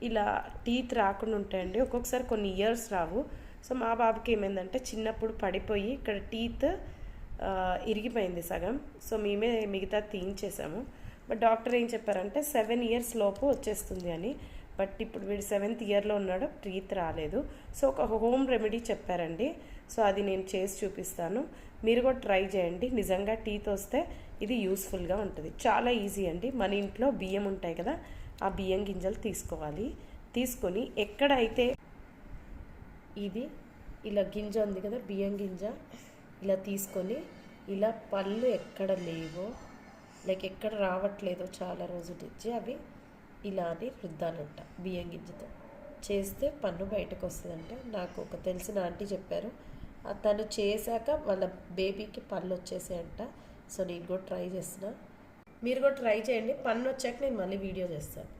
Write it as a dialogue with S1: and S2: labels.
S1: ఇలా టీత్ రాకుండా ఉంటాయండి. ఒక్కొక్కసారి కొన్ని ఇయర్స్ రావు. సో మా బాబుకి ఏమైందంటే చిన్నప్పుడు పడిపోయి ఇక్కడ టీత్ ఇరిగిపోయింది సగం. సో మేమే మిగతా తీయించేసాము. బట్ డాక్టర్ ఏం చెప్పారంటే 7 ఇయర్స్ లోపు వచ్చేస్తుంది అని. బట్ ఇప్పుడు వీడు 7th ఇయర్లో ఉన్నాడు, టీత్ రాలేదు. సో ఒక హోమ్ రెమెడీ చెప్పారండి. సో అది నేను చేసి చూపిస్తాను, మీరు కూడా ట్రై చేయండి. నిజంగా టీత్ వస్తే ఇది యూస్ఫుల్గా ఉంటుంది. చాలా ఈజీ అండి. మన ఇంట్లో బియ్యం ఉంటాయి కదా, ఆ బియ్యం గింజలు తీసుకోవాలి. తీసుకొని ఎక్కడైతే ఇది ఇలా గింజ ఉంది కదా, బియ్యం గింజ ఇలా తీసుకొని ఇలా పళ్ళు ఎక్కడ లేవో, లైక్ ఎక్కడ రావట్లేదో చాలా రోజుల నుంచి అవి ఇలా అని రుద్దాలంట. బియ్యం గింజతో చేస్తే పన్ను బయటకు వస్తుందంట. నాకు ఒక తెలిసిన ఆంటీ చెప్పారు, తను చేశాక వాళ్ళ బేబీకి పళ్ళు వచ్చేసాయంట. సో నేను కూడా ట్రై చేస్తున్నా, మీరు కూడా ట్రై చేయండి. పన్ను వచ్చాక నేను మళ్ళీ వీడియో చేస్తాను.